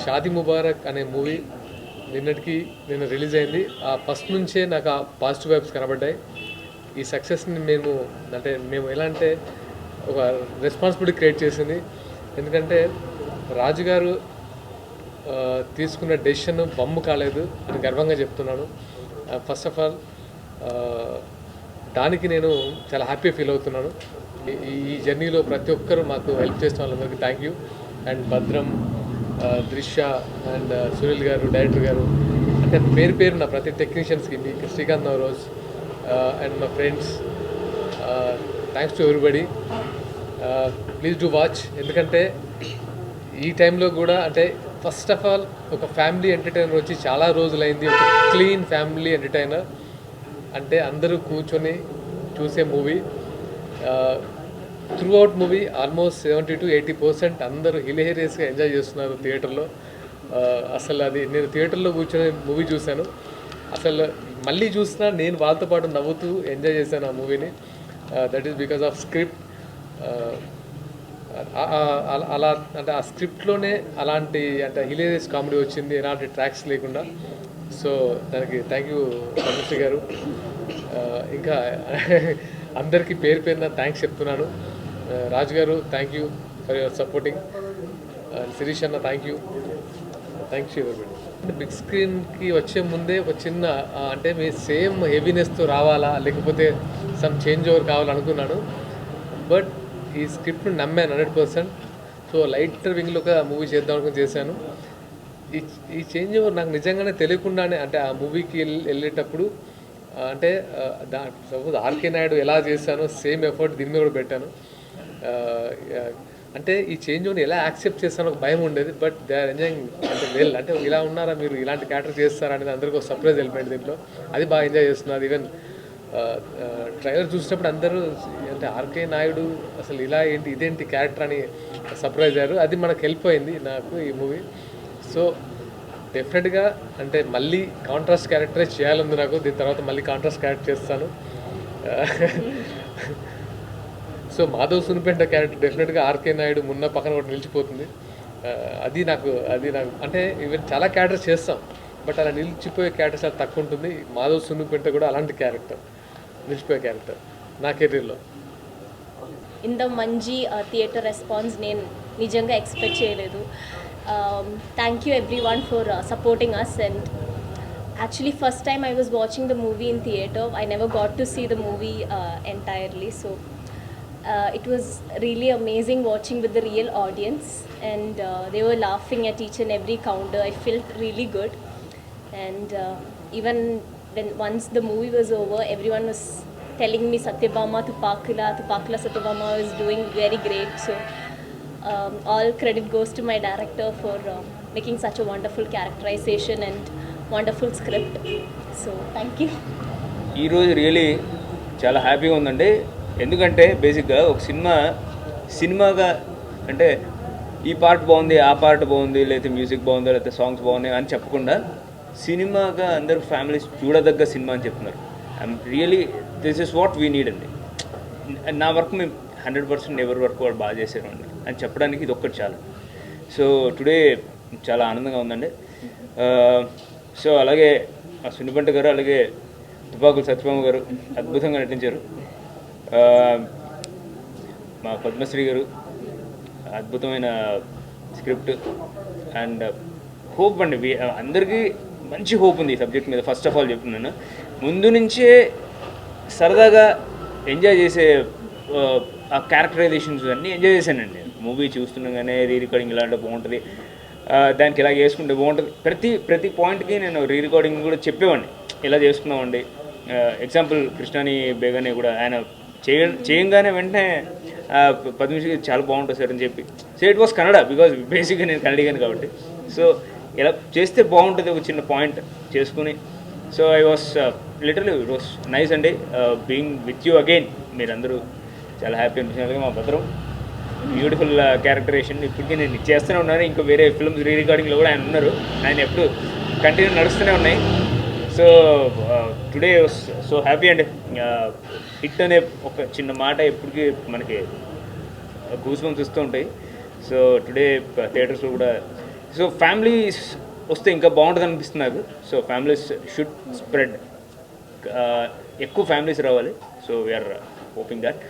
షాదీ ముబారక్ అనే మూవీ నిన్న రిలీజ్ అయింది. ఆ ఫస్ట్ నుంచే నాకు ఆ పాజిటివ్ వైబ్స్ కనబడ్డాయి. ఈ సక్సెస్ని మేము ఎలా అంటే ఒక రెస్పాన్సిబిలిటీ క్రియేట్ చేసింది. ఎందుకంటే రాజు గారు తీసుకున్న డెసిషన్ బొమ్మ కాలేదు అని గర్వంగా చెప్తున్నాను. ఫస్ట్ ఆఫ్ ఆల్ దానికి నేను చాలా హ్యాపీ ఫీల్ అవుతున్నాను. ఈ జర్నీలో ప్రతి ఒక్కరూ మాకు హెల్ప్ చేసిన వాళ్ళందరికీ థ్యాంక్ యూ. అండ్ భద్రం, దృశ్య అండ్ సునీల్ గారు, డైరెక్టర్ గారు, అంటే పేరు నా ప్రతి టెక్నీషియన్స్కి, మీకు Srikanth Navroz and my friends, thanks to everybody. Please do watch. ఎందుకంటే ఈ టైంలో కూడా అంటే ఫస్ట్ ఆఫ్ ఆల్ ఒక ఫ్యామిలీ ఎంటర్టైనర్ వచ్చి చాలా రోజులైంది. ఒక క్లీన్ ఫ్యామిలీ ఎంటర్టైనర్ అంటే అందరూ కూర్చొని చూసే movie. Through out movie almost 70-80% అందరూ హిలేరియస్గా ఎంజాయ్ చేస్తున్నారు థియేటర్లో. అసలు అది నేను థియేటర్లో కూర్చొని మూవీ చూశాను. అసలు మళ్ళీ చూసినా నేను వాళ్ళతో పాటు నవ్వుతూ ఎంజాయ్ చేశాను ఆ మూవీని. That is because of script. అలా అంటే ఆ స్క్రిప్ట్లోనే అలాంటి అంటే హిలేరియస్ కామెడీ వచ్చింది, ఎలాంటి ట్రాక్స్ లేకుండా. సో దానికి థ్యాంక్ యూ పద్మశ్రీ గారు. ఇంకా అందరికీ పేరున థ్యాంక్స్ చెప్తున్నాను. Raju garu thank you for your supporting. Shirish అన్న థ్యాంక్ యూ ఎవరిబడి. బిగ్ స్క్రీన్కి వచ్చే ముందే ఒక చిన్న అంటే మీ సేమ్ హెవీనెస్తో రావాలా లేకపోతే సమ్ చేంజ్ ఓవర్ కావాలనుకున్నాను. బట్ ఈ స్క్రిప్ట్ను నమ్మాను 100%. సో లైటర్ వింగ్లో ఒక మూవీ చేద్దాం అనుకుని చేశాను. ఈ చేంజ్ ఓవర్ నాకు నిజంగానే తెలియకుండానే అంటే ఆ మూవీకి వెళ్ళేటప్పుడు అంటే సపోజ్ ఆర్కే నాయుడు ఎలా చేశానో సేమ్ ఎఫర్ట్ దీని మీద కూడా పెట్టాను. అంటే ఈ చేంజ్ ఓవర్ని ఎలా యాక్సెప్ట్ చేస్తానో ఒక భయం ఉండేది. బట్ దే ఆర్ ఎంజాయింగ్ అంటే అంటే ఇలా ఉన్నారా మీరు, ఇలాంటి క్యారెక్టర్ చేస్తారా అనేది అందరికీ ఒక సర్ప్రైజ్ ఎలిమెంట్ దీంట్లో. అది బాగా ఎంజాయ్ చేస్తున్నారు. ఈవెన్ ట్రైలర్ చూసినప్పుడు అందరూ అంటే ఆర్కే నాయుడు అసలు ఇలా ఏంటి ఇదేంటి క్యారెక్టర్ అని సర్ప్రైజ్ అయ్యారు. అది మనకు హెల్ప్ అయింది నాకు ఈ మూవీ. సో డెఫినెట్గా అంటే మళ్ళీ కాంట్రాస్ట్ క్యారెక్టరే చేయాలంది నాకు. దీని తర్వాత మళ్ళీ కాంట్రాస్ట్ క్యారెక్టర్ చేస్తాను. సో మాధవ్ సునిపెంట క్యారెక్టర్ డెఫినెట్గా ఆర్కే నాయుడు మున్న పక్కన ఒకటి నిలిచిపోతుంది. అది నాకు అంటే ఈవెన్ చాలా క్యారెక్టర్స్ చేస్తాం, బట్ అలా నిలిచిపోయే క్యారెక్టర్స్ అది తక్కువ ఉంటుంది. మాధవ్ సునిపెంట కూడా అలాంటి క్యారెక్టర్, నిలిచిపోయే క్యారెక్టర్ నా కెరీర్లో. ఇంత మంచి థియేటర్ రెస్పాన్స్ నేను నిజంగా ఎక్స్పెక్ట్ చేయలేదు. Thank you everyone for supporting us. And actually first time I was watching the movie in theater. I never got to see the movie entirely, so it was really amazing watching with the real audience, and they were laughing at each and every counter. I felt really good. And even when once the movie was over, everyone was telling me Satyabama Tupakula Satyabama is doing very great. So all credit goes to my director for making such a wonderful characterization and wonderful script. So thank you. ఈ రోజు really చాలా హ్యాపీగా ఉందండి. ఎందుకంటే బేసిక్గా ఒక సినిమాగా అంటే ఈ పార్ట్ బాగుంది, ఆ పార్ట్ బాగుంది, లేకపోతే మ్యూజిక్ బాగుంది, లేకపోతే సాంగ్స్ బాగున్నాయి అని చెప్పకుండా సినిమాగా అందరూ ఫ్యామిలీస్ చూడదగ్గ సినిమా అని చెప్తున్నారు. Really this is what we need అండి. నా వర్క్ మేము 100% ఎవరి వర్క్ వాళ్ళు బాగా చేశారు అండి అని చెప్పడానికి ఇది ఒక్కటి చాలు. సో టుడే చాలా ఆనందంగా ఉందండి. సో అలాగే సునిపెంట గారు, అలాగే తుపాకుల సత్యభామ గారు అద్భుతంగా నటించారు. మా పద్మశ్రీ గారు అద్భుతమైన స్క్రిప్ట్ అండ్ హోప్ అండి. అందరికీ మంచి హోప్ ఉంది ఈ సబ్జెక్ట్ మీద. ఫస్ట్ ఆఫ్ ఆల్ చెప్తున్నాను, ముందు నుంచే సరదాగా ఎంజాయ్ చేసే ఆ క్యారెక్టరైజేషన్స్ అన్నీ ఎంజాయ్ చేశానండి. మూవీ చూస్తుండగానే రికార్డింగ్ ఇలాంటి బాగుంటుంది, దానికి ఇలా చేసుకుంటే బాగుంటుంది. ప్రతి పాయింట్కి నేను రికార్డింగ్ కూడా చెప్పేవాడిని, ఇలా చేసుకున్నామండి. ఎగ్జాంపుల్ కృష్ణాని బేగానే కూడా ఆయన చేయంగానే వెంటనే పద్మశ్రీ చాలా బాగుంటుంది సార్ అని చెప్పి. So it was Kannada, because బేసిక్గా నేను కన్నడిగాను కాబట్టి. సో ఇలా చేస్తే బాగుంటుంది ఒక చిన్న పాయింట్ చేసుకుని. So I was literally it was nice అండి బీయింగ్ విత్ యూ అగైన్. మీరందరూ చాలా హ్యాపీ అనిపించినట్టుగా మా భద్రం బ్యూటిఫుల్ క్యారెక్టరేషన్ ఇప్పటికీ నేను చేస్తూనే ఉన్నాను. ఇంకా వేరే ఫిల్మ్స్ రికార్డింగ్లో కూడా ఆయన ఉన్నారు, ఆయన ఎప్పుడు కంటిన్యూ నడుస్తూనే ఉన్నాయి. సో టుడే సో హ్యాపీ అండి. హిట్ అనే ఒక చిన్న మాట ఎప్పటికీ మనకి గూస్ బంప్స్ ఇస్తూ ఉంటాయి. సో టుడే థియేటర్స్లో కూడా సో ఫ్యామిలీస్ వస్తే ఇంకా బాగుంటుంది అనిపిస్తుంది నాకు. సో ఫ్యామిలీస్ షుడ్ స్ప్రెడ్, ఎక్కువ ఫ్యామిలీస్ రావాలి. So we're hoping that.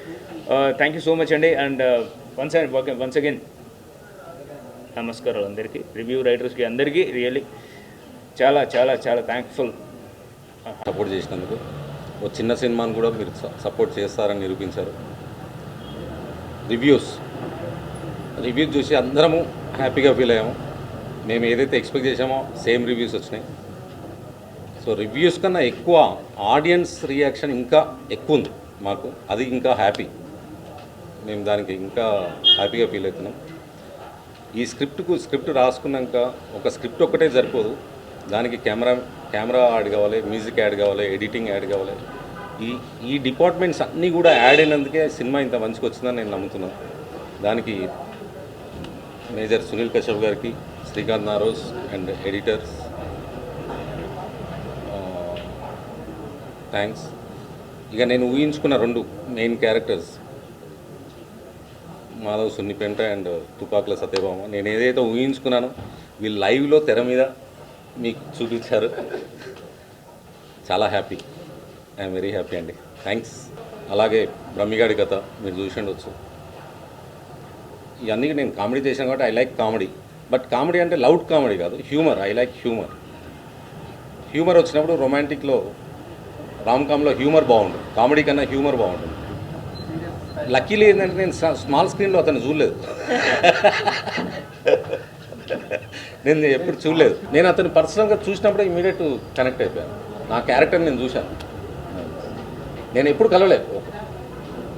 Thank you so much అండి. అండ్ వన్స్ అగైన్ నమస్కారాలు అందరికీ, రివ్యూ రైటర్స్కి అందరికీ రియల్లీ చాలా చాలా చాలా థ్యాంక్ఫుల్ సపోర్ట్ చేసినందుకు. ఒక చిన్న సినిమాను కూడా మీరు సపోర్ట్ చేస్తారని నిరూపించారు. రివ్యూస్ చూసి అందరము హ్యాపీగా ఫీల్ అయ్యాము. మేము ఏదైతే ఎక్స్పెక్ట్ చేసామో సేమ్ రివ్యూస్ వచ్చినాయి. సో రివ్యూస్ కన్నా ఎక్కువ ఆడియన్స్ రియాక్షన్ ఇంకా ఎక్కువ ఉంది మాకు, అది ఇంకా హ్యాపీ. మేము దానికి ఇంకా హ్యాపీగా ఫీల్ అవుతున్నాం. ఈ స్క్రిప్ట్ రాసుకున్నాక ఒక స్క్రిప్ట్ ఒక్కటే సరిపోదు, దానికి కెమెరా యాడ్ కావాలి, మ్యూజిక్ యాడ్ కావాలి, ఎడిటింగ్ యాడ్ కావాలి. ఈ డిపార్ట్మెంట్స్ అన్నీ కూడా యాడ్ అయినందుకే సినిమా ఇంత మంచిగా వచ్చిందని నేను నమ్ముతున్నాను. దానికి మేజర్ సునీల్ కశ్యప్ గారికి, Srikanth Naroj and editors thanks. ఇక నేను ఊహించుకున్న 2 main characters Madhav Sunnipenta and Tupakula Satyabhama, నేను ఏదైతే ఊహించుకున్నానో వీళ్ళు లైవ్లో తెర మీద మీకు చూపించారు. చాలా హ్యాపీ, ఐఎమ్ వెరీ హ్యాపీ అండి. థ్యాంక్స్. అలాగే బ్రహ్మిగాడి కథ మీరు చూసి ఉండొచ్చు. ఇవన్నీ నేను కామెడీ చేశాను కాబట్టి I like comedy. But comedy అంటే లౌడ్ కామెడీ కాదు, హ్యూమర్. ఐ లైక్ హ్యూమర్ వచ్చినప్పుడు రొమాంటిక్లో, రామ్కామ్లో హ్యూమర్ బాగుంటుంది, కామెడీ కన్నా హ్యూమర్ బాగుంటుంది. లక్కీలీ ఏంటంటే నేను స్మాల్ స్క్రీన్లో అతను చూడలేదు. నేను ఎప్పుడు చూడలేదు. నేను అతను పర్సనల్గా చూసినప్పుడే ఇమీడియట్ కనెక్ట్ అయిపోయాను. నా క్యారెక్టర్ నేను చూశాను. నేను ఎప్పుడు కలవలేదు.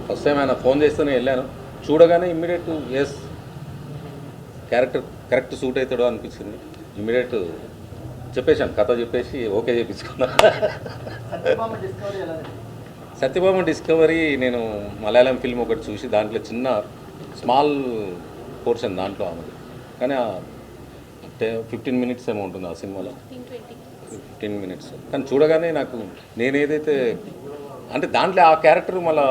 ఫస్ట్ టైం ఆయన ఫోన్ చేస్తూనే వెళ్ళాను. చూడగానే immediately character correct suit అవుతాడో అనిపించింది. ఇమ్మీడియట్ చెప్పేశాను, కథ చెప్పేసి ఓకే చేయించుకున్నా. సత్యభామ డిస్కవరీ నేను మలయాళం ఫిల్మ్ ఒకటి చూసి దాంట్లో చిన్న స్మాల్ పోర్షన్ దాంట్లో ఆమెది, కానీ 15 మినిట్స్ ఏమో ఉంటుంది ఆ సినిమాలో, 15 మినిట్స్. కానీ చూడగానే నాకు నేను ఏదైతే అంటే దాంట్లో ఆ క్యారెక్టర్ మళ్ళీ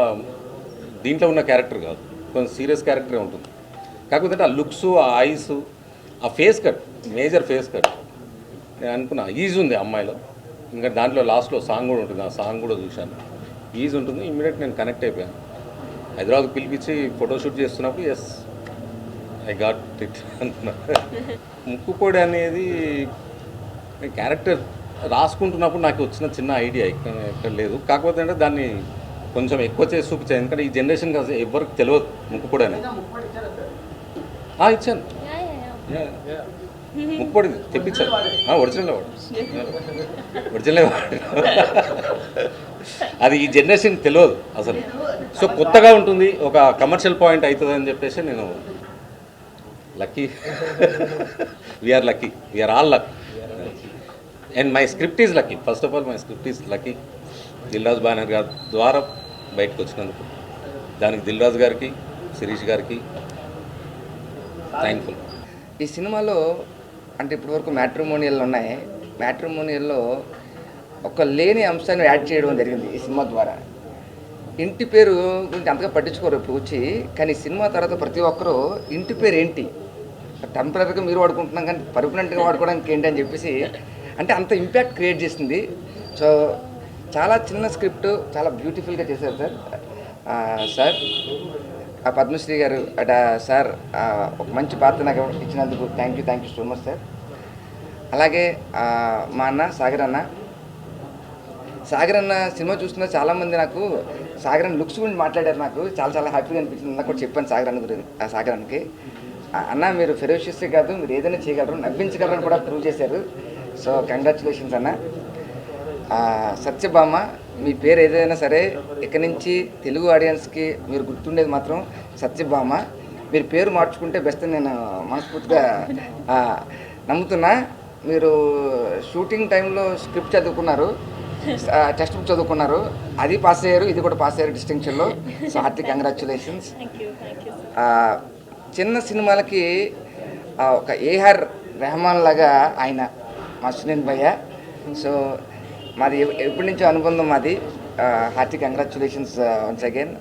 దీంట్లో ఉన్న క్యారెక్టర్ కాదు, కొంచెం సీరియస్ క్యారెక్టరే ఉంటుంది. కాకపోతే ఆ లుక్స్, ఆ ఐస్, ఆ face cut, major face cut నేను అనుకున్నా ఈజ్ ఉంది అమ్మాయిలో. ఇంకా దాంట్లో లాస్ట్లో సాంగ్ కూడా ఉంటుంది, ఆ సాంగ్ కూడా చూశాను, ఈజ్ ఉంటుంది. ఇమ్మీడియట్ నేను కనెక్ట్ అయిపోయాను. హైదరాబాద్ పిలిపించి ఫోటోషూట్ చేస్తున్నప్పుడు ఎస్ ఐ గాట్ ఇట్ అనుకున్నా. ముక్కుపొడి అనేది క్యారెక్టర్ రాసుకుంటున్నప్పుడు నాకు వచ్చిన చిన్న ఐడియా, ఇక్కడ లేదు. కాకపోతే అంటే దాన్ని కొంచెం ఎక్కువ చేసి చూపించాను, ఎందుకంటే ఈ జనరేషన్ ఎవరికి తెలియదు ముక్కుపొడి అనేది. ఇచ్చాను, ముక్కుపొడి తెప్పించాను, ఒరిజినల్ వాడు. అది ఈ జనరేషన్ తెలియదు అసలు. సో కొత్తగా ఉంటుంది, ఒక కమర్షియల్ పాయింట్ అవుతుంది అని చెప్పేసి నేను lucky. We're lucky, we're all luck. And my script is lucky. First of all my script is lucky. Dil Raju banner గారి ద్వారా బయటకు వచ్చినందుకు దానికి దిల్రాజు గారికి, శిరీష్ గారికి థ్యాంక్ఫుల్. ఈ సినిమాలో అంటే ఇప్పటివరకు మ్యాట్రిమోనియల్ ఉన్నాయి. మ్యాట్రిమోనియల్లో ఒక లేని అంశాన్ని యాడ్ చేయడం జరిగింది ఈ సినిమా ద్వారా. ఇంటి పేరు గురించి అంతగా పట్టించుకోరు ఇప్పుడు వచ్చి, కానీ సినిమా తర్వాత ప్రతి ఒక్కరూ ఇంటి పేరు ఏంటి, టెంపరీగా మీరు వాడుకుంటున్నాం కానీ పర్మనెంట్గా వాడుకోవడానికి ఏంటి అని చెప్పేసి అంటే అంత ఇంపాక్ట్ క్రియేట్ చేసింది. సో చాలా చిన్న స్క్రిప్ట్ చాలా బ్యూటిఫుల్గా చేశారు సార్. ఆ పద్మశ్రీ గారు సార్ ఒక మంచి పాత్ర నాకు ఇచ్చినందుకు thank you so much sir. అలాగే మా అన్న సాగర్ అన్న సినిమా చూస్తున్న చాలామంది నాకు సాగర్ అన్న లుక్స్ గురించి మాట్లాడారు. నాకు చాలా హ్యాపీగా అనిపించింది. నాకు కూడా చెప్పాను సాగర్ అన్నకి, అన్న మీరు ఫెరోషియస్సే కాదు, మీరు ఏదైనా చేయగలరు, నవ్వించగలరని కూడా ప్రూవ్ చేశారు. సో కంగ్రాచులేషన్స్ అన్న. సత్యభామ మీ పేరు ఏదైనా సరే ఇక్కడి నుంచి తెలుగు ఆడియన్స్కి మీరు గుర్తుండేది మాత్రం సత్యభామ. మీరు పేరు మార్చుకుంటే బెస్ట్ అని నేను మనస్ఫూర్తిగా నమ్ముతున్నా. మీరు షూటింగ్ టైంలో స్క్రిప్ట్ చదువుకున్నారు, టెక్స్ట్ బుక్ చదువుకున్నారు, అది పాస్ అయ్యారు, ఇది కూడా పాస్ అయ్యారు డిస్టింక్షన్లో. So hearty congratulations. చిన్న సినిమాలకి ఒక ఏఆర్ రెహమాన్ లాగా ఆయన మా సునీల్ భయ్య. సో మాది ఎప్పటి నుంచో అనుబంధం మాది. Hearty congratulations once again.